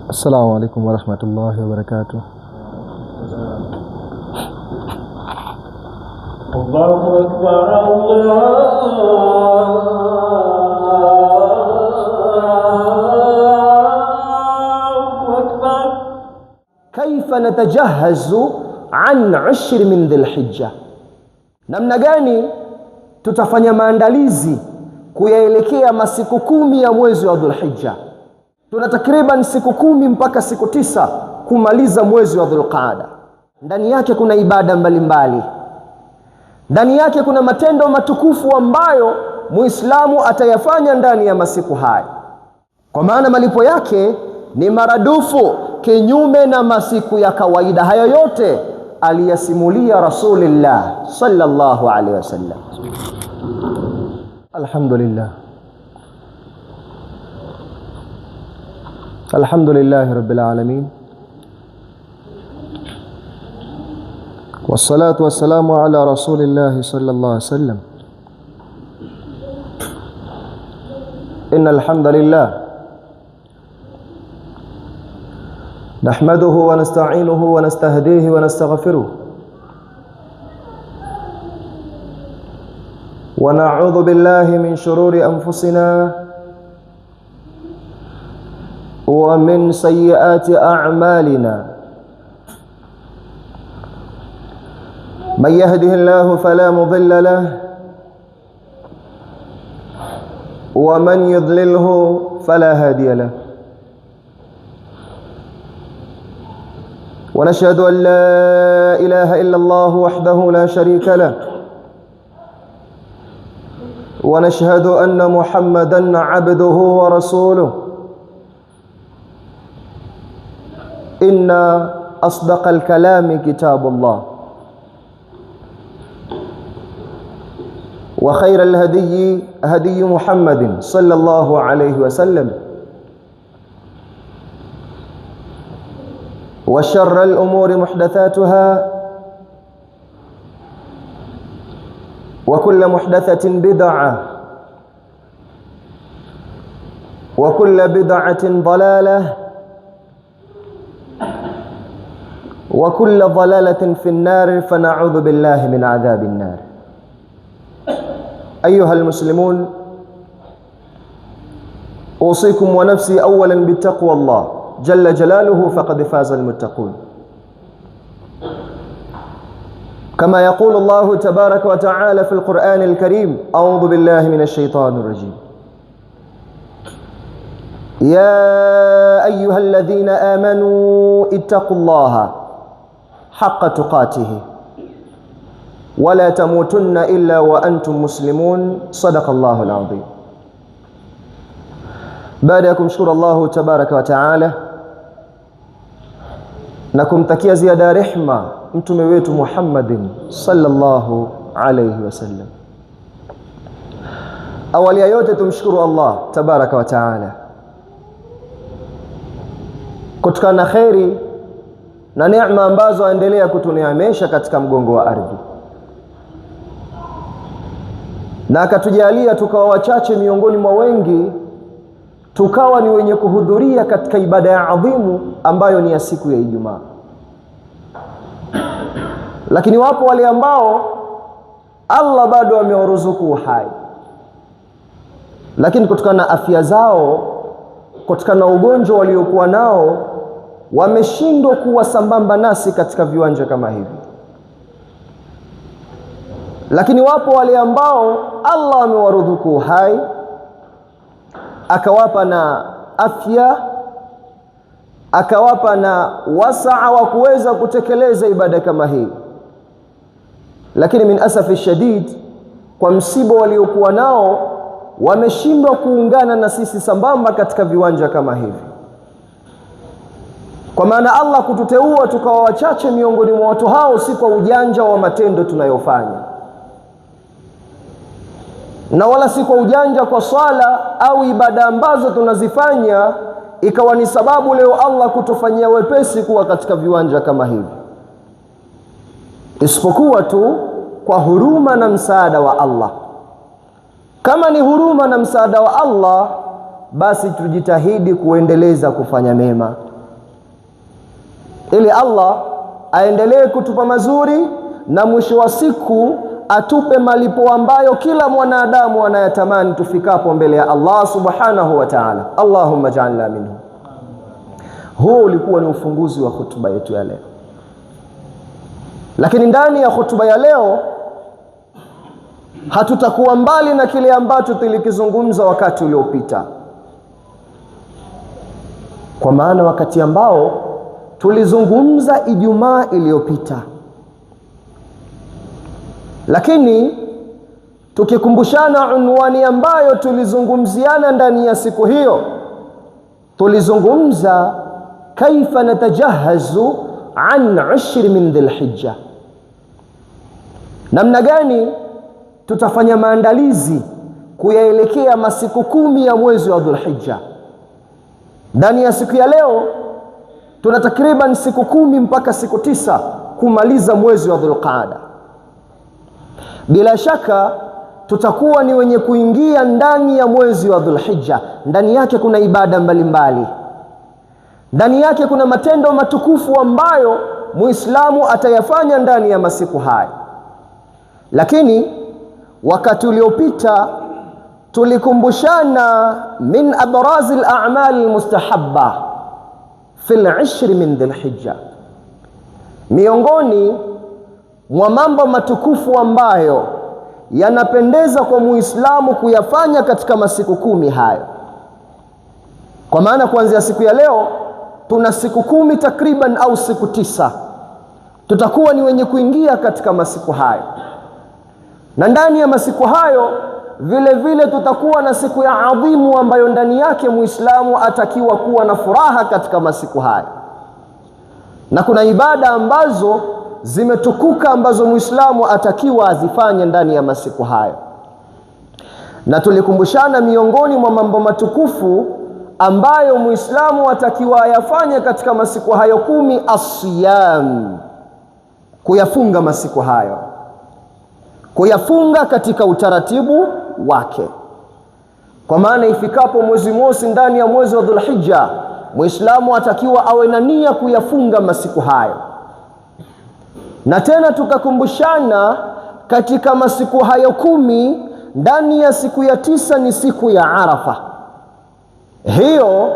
السلام عليكم ورحمة الله وبركاته. الله أكبر الله أكبر. كيف نتجهز عن 10 من ذي الحجة؟ namna gani tutafanya maandalizi kuyaelekea masiku 10 ya mwezi wa Dhulhijja? Tuna takriban siku 10 mpaka siku 9 kumaliza mwezi wa Dhulqaada. Ndani yake kuna ibada mbalimbali, ndani yake kuna matendo matukufu ambayo Muislamu atayafanya ndani ya masiku haya, kwa maana malipo yake ni maradufu kinyume na masiku ya kawaida. Hayo yote aliyasimulia Rasulullah sallallahu alaihi wasallam. Alhamdulillah, alhamdulillahi rabbil alamin, wassalatu wassalamu ala rasulillahi sallallahu alaihi wasallam. Innal hamdalillah nahmaduhu wa nasta'inuhu wa nastahdihi wa nastaghfiruh wa na'udhu billahi min shururi anfusina wa min sayyiati a'malina. Man yahdihillahu fala mudilla lahu wa man yudlilhu fala hadiya lahu. ونشهد أن لا إله إلا الله وحده لا شريك له ونشهد أن محمدًا عبده ورسوله. إن أصدق الكلام كتاب الله وخير الهدي هدي محمد صلى الله عليه وسلم وشر الأمور محدثاتها وكل محدثة بدعة وكل بدعة ضلالة وكل ضلالة في النار، فنعوذ بالله من عذاب النار. أيها المسلمون، أوصيكم ونفسي أولا بتقوى الله جل جلاله، فقد فاز المتقون. كما يقول الله تبارك وتعالى في القرآن الكريم: أعوذ بالله من الشيطان الرجيم. يا أيها الذين آمنوا اتقوا الله حق تقاته ولا تموتن إلا وأنتم مسلمون. صدق الله العظيم. baada ya kumshukuru Allah tabaraka wa taala na kumtakia ziada ya rehma mtume wetu Muhammadin sallallahu alayhi wasallam, awali ya yote tumshukuru Allah tabaraka wa taala kutokana na khairi na neema ambazo aendelea kutuneemesha katika mgongo wa ardhi, na akatujalia tukawa wachache miongoni mwa wengi, tukawa ni wenye kuhudhuria katika ibada ya adhimu ambayo ni ya siku ya Ijumaa. Lakini wapo wale ambao Allah bado amewaruzuku uhai, lakini kutokana na afya zao, kutokana na ugonjwa waliokuwa nao, wameshindwa kuwa sambamba nasi katika viwanja kama hivi. Lakini wapo wale ambao Allah amewaruzuku uhai, akawapa na afya, akawapa na wasaa wa kuweza kutekeleza ibada kama hii, lakini min asafi shadid, kwa msiba waliokuwa nao, wameshindwa kuungana na sisi sambamba katika viwanja kama hivi. Kwa maana Allah kututeua tukawa wachache miongoni mwa watu hao, si kwa ujanja wa matendo tunayofanya, na wala si kwa ujanja kwa swala au ibada ambazo tunazifanya ikawa ni sababu leo Allah kutufanyia wepesi kuwa katika viwanja kama hivi, isipokuwa tu kwa huruma na msaada wa Allah. Kama ni huruma na msaada wa Allah, basi tujitahidi kuendeleza kufanya mema, ili Allah aendelee kutupa mazuri na mwisho wa siku atupe malipo ambayo kila mwanadamu anayatamani tufikapo mbele ya Allah subhanahu wa ta'ala. Allahumma ja'alna minhu. Huo ulikuwa ni ufunguzi wa hutuba yetu ya leo. Lakini ndani ya hutuba ya leo hatutakuwa mbali na kile ambacho tulikizungumza wakati uliopita, kwa maana wakati ambao tulizungumza Ijumaa iliyopita, lakini tukikumbushana unwani ambayo tulizungumziana ndani ya siku hiyo, tulizungumza kaifa natajahazu an 10 min Dhulhijja, namna gani tutafanya maandalizi kuyaelekea masiku 10 ya mwezi wa Dhulhijja. Ndani ya siku ya leo tuna takriban siku 10 mpaka siku 9 kumaliza mwezi wa Dhulqaada. Bila shaka tutakuwa ni wenye kuingia ndani ya mwezi wa Dhulhijja. Ndani yake kuna ibada mbalimbali, ndani yake kuna matendo matukufu ambayo Muislamu atayafanya ndani ya masiku haya. Lakini wakati uliopita tulikumbushana min abrazi al-a'mal al-mustahabba fi al-10 min Dhulhijja, miongoni mwa mambo matukufu ambayo yanapendeza kwa Muislamu kuyafanya katika masiku 10 hayo. Kwa maana kuanzia siku ya leo tuna siku 10 takriban au siku 9 tutakuwa ni wenye kuingia katika masiku hayo, na ndani ya masiku hayo vile vile tutakuwa na siku ya adhimu ambayo ndani yake Muislamu atakiwa kuwa na furaha katika masiku hayo, na kuna ibada ambazo zimetukuka ambazo Muislamu atakiwa azifanye ndani ya masiku hayo. Na tulikumbushana miongoni mwa mambo matukufu ambayo Muislamu atakiwa ayafanye katika masiku hayo 10, as-siyam, kuyafunga masiku hayo, kuyafunga katika utaratibu wake. Kwa maana ifikapo mwezi mosi ndani ya mwezi wa Dhulhijja, Muislamu atakiwa awe na nia kuyafunga masiku hayo. Na tena tukakumbushana katika masiku hayo 10, ndani ya siku ya 9 ni siku ya Arafa. Hiyo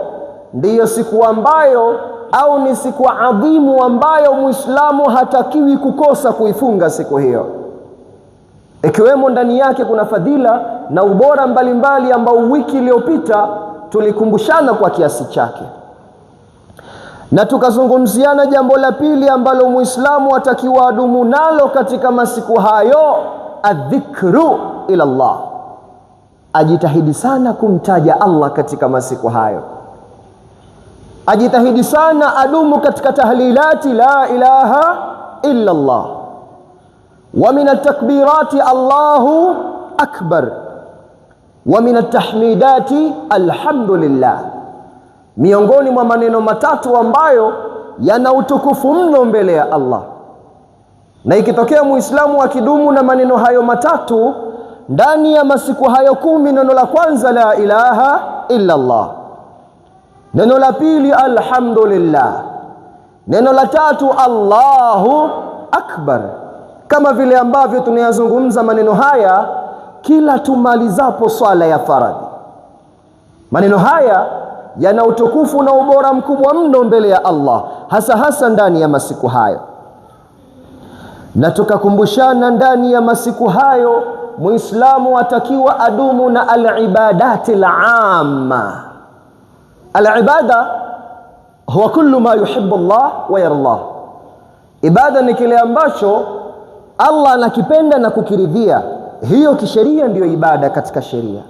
ndiyo siku ambayo au ni siku adhimu ambayo Muislamu hatakiwi kukosa kuifunga siku hiyo, ikiwemo ndani yake kuna fadhila na ubora mbalimbali ambao wiki iliyopita tulikumbushana kwa kiasi chake. Na tukazungumziana jambo la pili ambalo Muislamu atakiwa adumu nalo katika masiku hayo, adhikru ila Allah, ajitahidi sana kumtaja Allah katika masiku hayo, ajitahidi sana adumu katika tahlilati la ilaha illa Allah, wa min at-takbirati Allahu akbar, wa min at-tahmidati alhamdulillah, miongoni mwa maneno matatu ambayo yana utukufu mno mbele ya Allah. Na ikitokea Muislamu akidumu na maneno hayo matatu ndani ya masiku hayo 10, neno la kwanza la ilaha illa Allah, neno la pili alhamdulillah, neno la tatu Allahu akbar, kama vile ambavyo tunayazungumza maneno haya kila tumalizapo swala ya faradhi. Maneno haya yana utukufu na ubora mkubwa mno mbele ya Allah, hasa ndani ya masiku hayo. Na tukakumbushana ndani ya masiku hayo Muislamu atakiwa adumu na al-ibadati al-amma. Al-ibada huwa kullu ma yuhibbu Allah wa yardah. Ibada ni kile ambacho Allah anakipenda na kukiridhia. Hiyo kisheria ndiyo ibada katika sheria.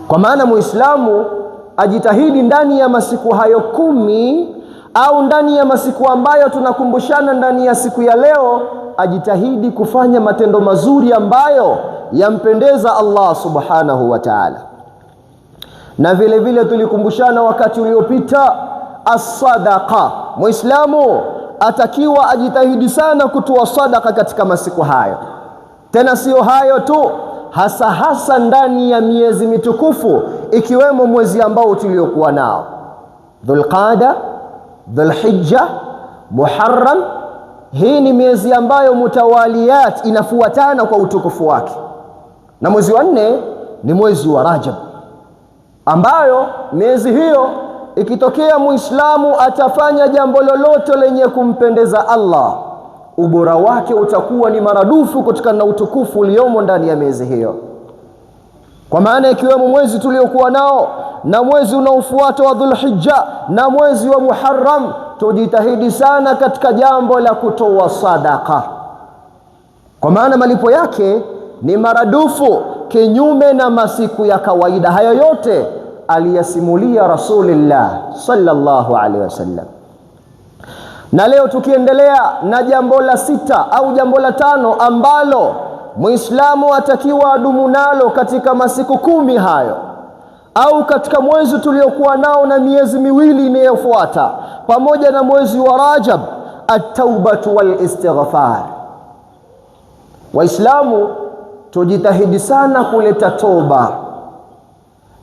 Kwa maana Muislamu ajitahidi ndani ya masiku hayo 10 au ndani ya masiku ambayo tunakumbushana ndani ya siku ya leo, ajitahidi kufanya matendo mazuri ambayo yampendeza Allah subhanahu wa ta'ala. Na vile vile tulikumbushana wakati uliopita as-sadaqa. Muislamu atakiwa ajitahidi sana kutoa sadaka katika masiku hayo. Tena sio hayo tu, hasa ndani ya miezi mitukufu, ikiwemo mwezi ambao tuliokuwa nao Dhulqaada, Dhulhijja, Muharram. Hii ni miezi ambayo mutawaliyat, inafuatana kwa utukufu wake, na mwezi wa 4 ni mwezi wa Rajab, ambayo miezi hiyo ikitokea Muislamu atafanya jambo lolote lenye kumpendeza Allah, ubora wake utakuwa ni maradufu kutokana na utukufu uliomo ndani ya miezi hiyo. Kwa maana ikiwemo mwezi tuliokuwa nao na mwezi unaofuata wa Dhulhijja na mwezi wa Muharram, tujitahidi sana katika jambo la kutoa sadaka, kwa maana malipo yake ni maradufu kinyume na masiku ya kawaida. Hayo yote aliyasimulia Rasulullah sallallahu alaihi wasallam. Na leo tukiendelea na jambo la 6 au jambo la 5 ambalo Muislamu atakiwa adumu nalo katika masiku 10 hayo, au katika mwezi tuliokuwa nao na miezi miwili inayofuata pamoja na mwezi wa Rajab, at-taubatu wal istighfar. Waislamu tujitahidi sana kuleta toba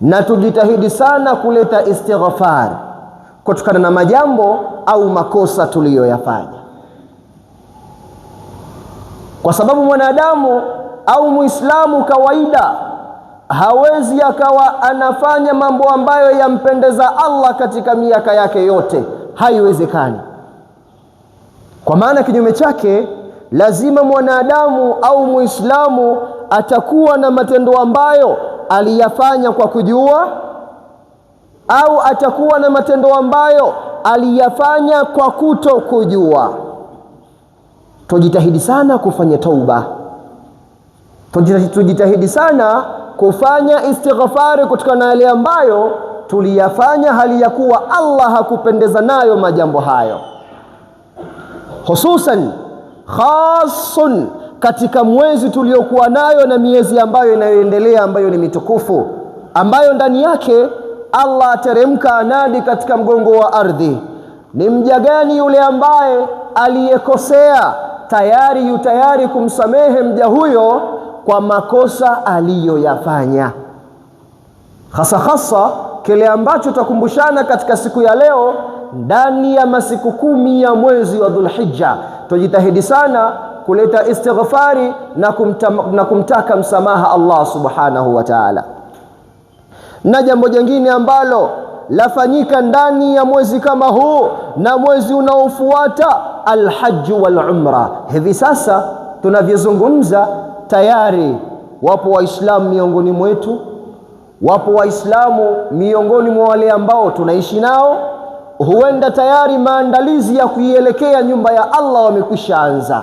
na tujitahidi sana kuleta istighfar kutokana na majambo au makosa tuliyoyafanya, kwa sababu mwanadamu au Muislamu kawaida hawezi akawa anafanya mambo ambayo yampendeza Allah katika miaka yake yote, haiwezekani. Kwa maana kinyume chake, lazima mwanadamu au Muislamu atakuwa na matendo ambayo aliyafanya kwa kujua, au atakuwa na matendo ambayo aliyafanya kwa kuto kujua. Tujitahidi sana kufanya tauba, tujitahidi sana kufanya istighfari kutokana na yale ambayo tuliyafanya hali ya kuwa Allah hakupendeza nayo majambo hayo, hususan khasun katika mwezi tuliokuwa nayo na miezi ambayo inayoendelea, ambayo ni mitukufu, ambayo ndani yake Allah ateremka anadi katika mgongo wa ardhi, ni mja gani yule ambaye aliyekosea tayari kumsamehe mja huyo kwa makosa aliyoyafanya. Hasa kile ambacho tutakumbushana katika siku ya leo ndani ya masiku 10 ya mwezi wa Dhulhijja. Tujitahidi sana kuleta istighfari na kumtaka msamaha Allah subhanahu wa ta'ala. Na jambo jingine ambalo lafanyika ndani ya mwezi kama huu na mwezi unaofuata, alhajj wal umra. Hivi sasa tunavyozungumza, tayari wapo Waislamu miongoni mwetu, wapo Waislamu miongoni mwa wale ambao tunaishi nao, huenda tayari maandalizi ya kuielekea nyumba ya Allah wamekwisha anza,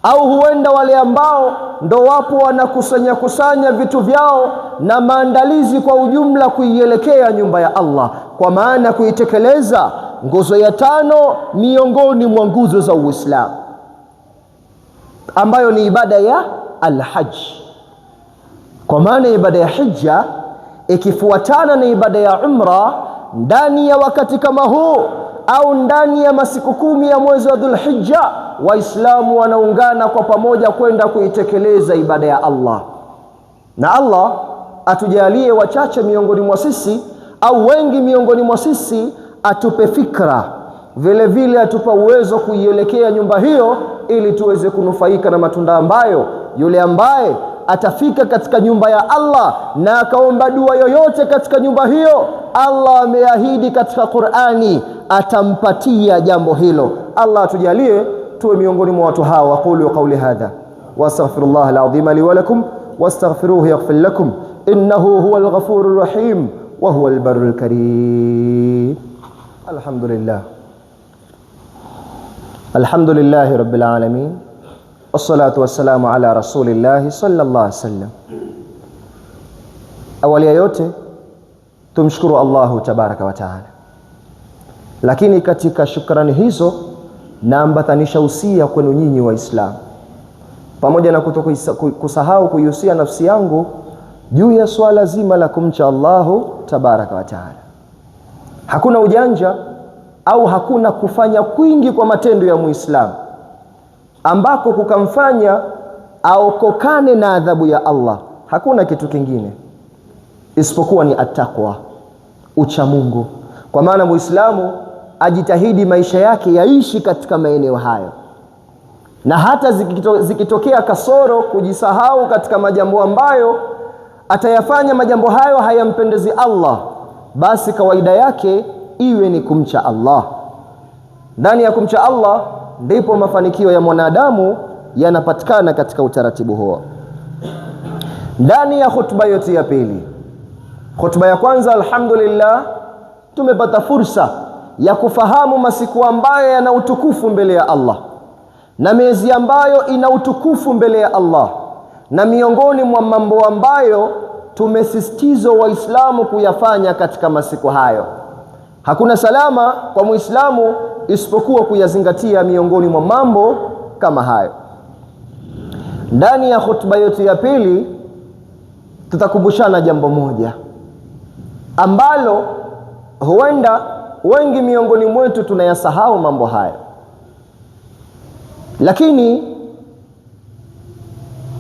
au huenda wale ambao ndo wapo wanakusanya vitu vyao na maandalizi kwa ujumla kuielekea nyumba ya Allah, kwa maana kuitekeleza nguzo ya 5 miongoni mwa nguzo za Uislamu, ambayo ni ibada ya al-hajj. Kwa maana ibada ya hija ikifuatana na ibada ya umra ndani ya wakati kama huu au ndani ya masiku 10 ya mwezi wa Dhulhijja, Waislamu wanaungana kwa pamoja kwenda kuitekeleza ibada ya Allah. Na Allah atujalie wachache miongoni mwa sisi au wengi miongoni mwa sisi, atupe fikra, vile vile atupa uwezo kuielekea nyumba hiyo, ili tuweze kunufaika na matunda ambayo yule ambaye atafika katika nyumba ya Allah na akaomba dua yoyote katika nyumba hiyo, Allah ameahidi katika Qur'ani atampatia jambo hilo. Allah atujalie tuwe miongoni mwa watu hawa. Aqulu qawli hadha wa astaghfirullah alazim li wa lakum wastaghfiruhu yaghfir lakum innahu huwal ghafurur rahim wa huwal barrul karim. Alhamdulillahi rabbil alamin, wassalatu wassalamu ala rasulillahi sallallahu alaihi wasallam. Awali ya yote tumshukuru Allahu tabaraka wa taala, lakini katika shukrani hizo naambatanisha usia kwenu nyinyi Waislamu, pamoja na kusahau kuihusia nafsi yangu juu ya swala zima la kumcha Allahu tabaraka wa taala. Hakuna ujanja au hakuna kufanya kwingi kwa matendo ya Muislamu ambako kukamfanya aokokane na adhabu ya Allah. Hakuna kitu kingine isipokuwa ni attaqwa, ucha Mungu. Kwa maana Muislamu ajitahidi maisha yake yaishi katika maeneo hayo, na hata zikitokea kasoro, kujisahau katika majambo ambayo atayafanya, majambo hayo hayampendezi Allah, basi kawaida yake iwe ni kumcha Allah. Ndani ya kumcha Allah ndipo mafanikio ya mwanadamu yanapatikana katika utaratibu huo. Ndani ya khutba yote ya pili, khutba ya kwanza alhamdulillah tumepata fursa ya kufahamu masiku ambayo yana utukufu mbele ya Allah na miezi ambayo ina utukufu mbele ya Allah, na miongoni mwa mambo ambayo tumesisitizwa Waislamu kuyafanya katika masiku hayo. Hakuna salama kwa Muislamu isipokuwa kuyazingatia miongoni mwa mambo kama hayo. Ndani ya khutba yote ya pili tutakumbushana jambo moja ambalo huenda wengi miongoni mwetu tunayasahau mambo hayo, lakini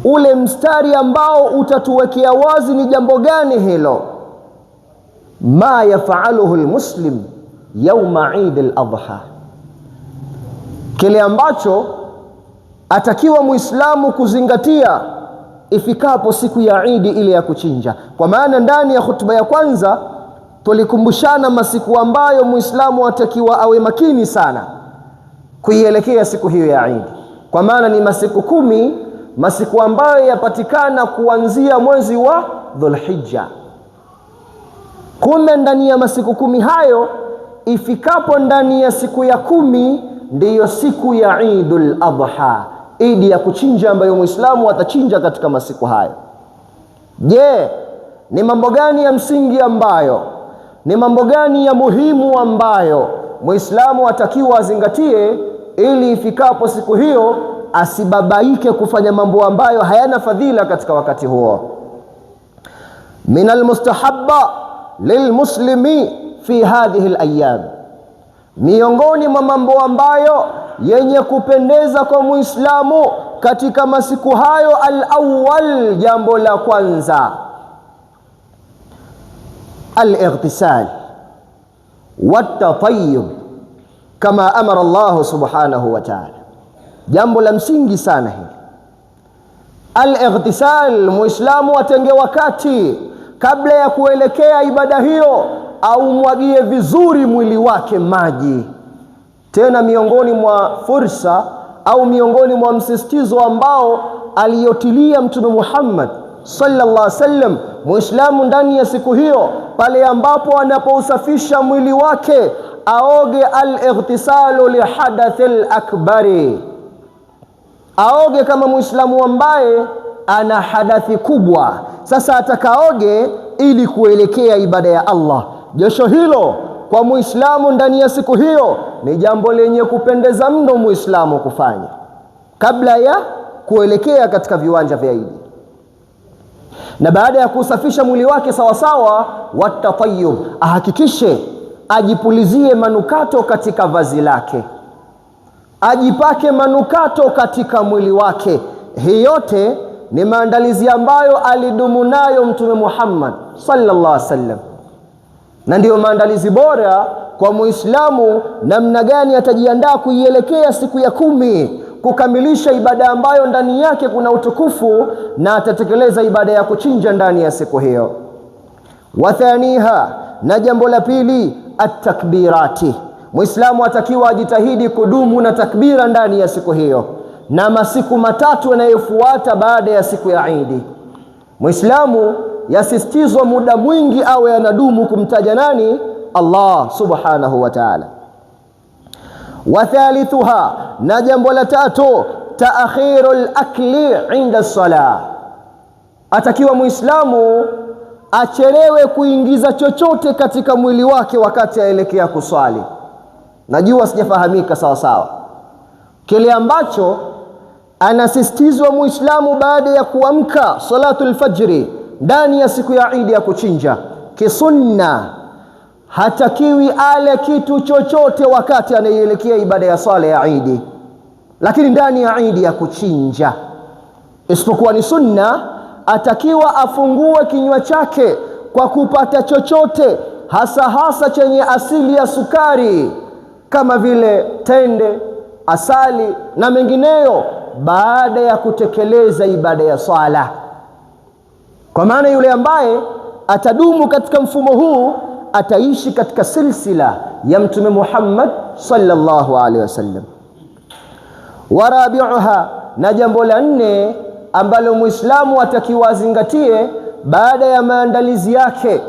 ule mstari ambao utatuwekea wazi ni jambo gani hilo. Ma yafaluhu almuslim yawma Eid al-Adha, kile ambacho atakiwa Muislamu kuzingatia ifikapo siku ya Eid ile ya kuchinja. Kwa maana ndani ya khutba ya kwanza tulikumbushana masiku ambayo Muislamu atakiwa awe makini sana kuielekea siku hiyo ya Eid, kwa maana ni masiku 10, masiku ambayo yapatikana kuanzia mwezi wa Dhulhijja. Kumbe ndani ya masiku 10 hayo, ifikapo ndani ya siku ya 10 ndiyo siku ya Eidul Adha, idi ya kuchinja ambayo Muislamu atachinja katika masiku hayo. Je, ni mambo gani ya msingi ambayo, ni mambo gani ya muhimu ambayo Muislamu atakiwa azingatie ili ifikapo siku hiyo asibabaike kufanya mambo ambayo hayana fadhila katika wakati huo? Min almustahabba lilmuslimi fi hadhihi alayam, miongoni mwa mambo ambayo yenye kupendeza kwa Muislamu katika masiku hayo, al-awwal, jambo la kwanza, al-ightisal wat-tatayyub kama amara Allah subhanahu wa ta'ala. Jambo la msingi sana hili al-ightisal. Muislamu atenge wakati kabla ya kuelekea ibada hiyo, au mwagie vizuri mwili wake maji. Tena miongoni mwa fursa au miongoni mwa msisitizo ambao aliyotilia Mtume Muhammad sallallahu alaihi wasallam Muislamu ndani ya siku hiyo, pale ambapo anapousafisha mwili wake aoge, al-ightisalu li hadathil akbari, aoge kama Muislamu ambaye ana hadathi kubwa. Sasa atakaoge ili kuelekea ibada ya Allah. Josho hilo kwa Muislamu ndani ya siku hiyo ni jambo lenye kupendeza mno Muislamu kufanya kabla ya kuelekea katika viwanja vya Eid. Na baada ya kusafisha mwili wake sawasawa, watatayyub, ahakikishe ajipulizie manukato katika vazi lake, ajipake manukato katika mwili wake. Hii yote ni maandalizi ambayo alidumu nayo Mtume Muhammad sallallahu alaihi wasallam, na ndiyo maandalizi bora kwa Muislamu namna gani atajiandaa kuielekea siku ya 10 kukamilisha ibada ambayo ndani yake kuna utukufu, na atatekeleza ibada ya kuchinja ndani ya siku hiyo. Wathaniha, na jambo la pili, at-takbirati. Muislamu atakiwa ajitahidi kudumu na takbira ndani ya siku hiyo na masiku 3 yanayofuata baada ya siku ya Eid. Muislamu yasisitizwa muda mwingi awe anadumu kumtaja nani? Allah subhanahu wa ta'ala. Wa thalithuha, na jambo la 3, ta'khirul akli inda salah. Atakiwa Muislamu achelewe kuingiza chochote katika mwili wake wakati aelekea kuswali. Najua sijafahamika sawa sawa. Kile ambacho anasisitizwa Muislamu baada ya kuamka salatul fajri ndani ya siku ya Eid ya kuchinja, kisunna, hatakiwi ale kitu chochote wakati anaelekea ibada ya swala ya Eid, lakini ndani ya Eid ya kuchinja, isipokuwa ni sunna atakiwa afungue kinywa chake kwa kupata chochote hasa chenye asili ya sukari kama vile tende, asali na mengineyo baada ya kutekeleza ibada ya swala. Kwa maana yule ambaye atadumu katika mfumo huu ataishi katika silsila ya Mtume Muhammad sallallahu alaihi wasallam. Warabi'uha, na jambo la 4 ambalo Muislamu atakiwa azingatie baada ya maandalizi yake,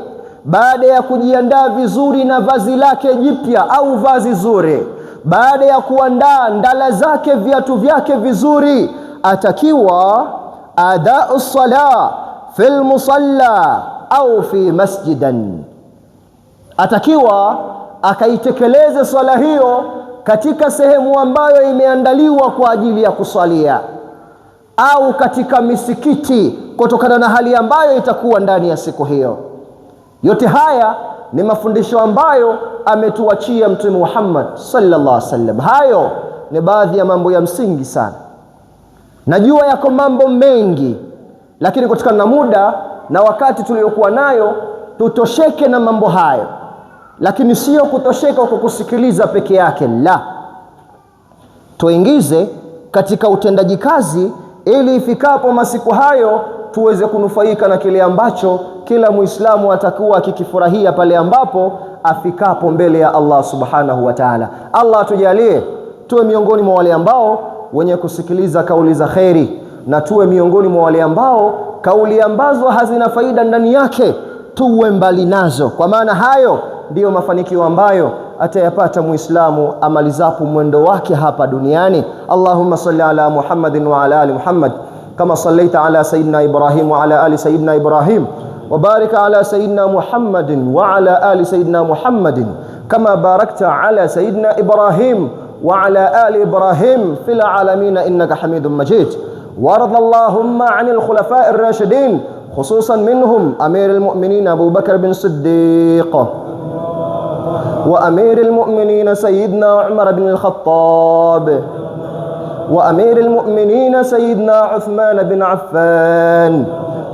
baada ya kujiandaa vizuri na vazi lake jipya au vazi zuri, baada ya kuandaa ndala zake, viatu vyake vizuri, atakiwa adau sala fil musalla au fi masjidan. Atakiwa akaitekeleze swala hiyo katika sehemu ambayo imeandaliwa kwa ajili ya kusalia, au katika misikiti kutokana na hali ambayo itakuwa ndani ya siku hiyo. Yote haya ni mafundisho ambayo ametuachia Mtume Muhammad sallallahu alaihi wasallam. Hayo ni baadhi ya mambo ya msingi sana. Najua yako mambo mengi, lakini kutokana na muda na wakati tuliokuwa nayo tutosheke na mambo hayo, lakini sio kutosheka kwa kusikiliza peke yake, la, tuingize katika utendaji kazi ili ifikapo masiku hayo tuweze kunufaika na kile ambacho kila Muislamu atakuwa akikifurahia pale ambapo afikapo mbele ya Allah subhanahu wa ta'ala. Allah tujalie tuwe miongoni mwa wale ambao wenye kusikiliza kauli za kheri, na tuwe miongoni mwa wale ambao kauli ambazo hazina faida ndani yake tuwe mbali nazo, kwa maana hayo ndiyo mafanikio ambayo atayapata Muislamu amalizapo mwendo wake hapa duniani. Allahumma salli ala Muhammadin wa ala ali Muhammad kama sallaita ala sayyidina Ibrahim wa ala ali sayyidina Ibrahim, wa barik ala sayyidina Muhammadin wa ala ali sayyidina Muhammadin kama barakta ala sayyidina Ibrahim wa ala ali Ibrahim fil alamin innaka Hamidum Majid. وارض اللهم عن الخلفاء الراشدين خصوصا منهم أمير المؤمنين أبو بكر بن صديق، وأمير المؤمنين سيدنا عمر بن الخطاب، وأمير المؤمنين سيدنا عثمان بن عفان،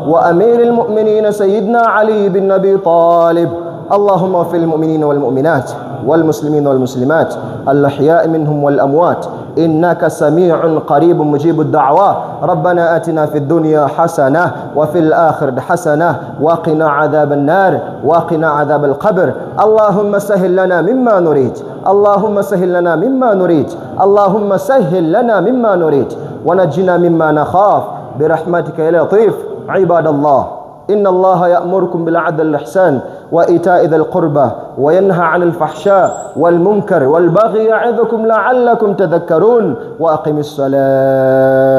وأمير المؤمنين سيدنا علي بن أبي طالب. اللهم اغفر للمؤمنين والمؤمنات والمسلمين والمسلمات الأحياء منهم والأموات إنك سميع قريب مجيب الدعوات. ربنا آتنا في الدنيا حسنة وفي الآخرة حسنة وقنا عذاب النار وقنا عذاب القبر. اللهم سهل لنا مما نريد، اللهم سهل لنا مما نريد، اللهم سهل لنا مما نريد، ونجنا مما نخاف برحمتك يا لطيف. عباد الله، إن الله يأمركم بالعدل والإحسان وإيتاء ذي القربى وينهى عن الفحشاء والمنكر والبغي يعظكم لعلكم تذكرون. وأقم الصلاة.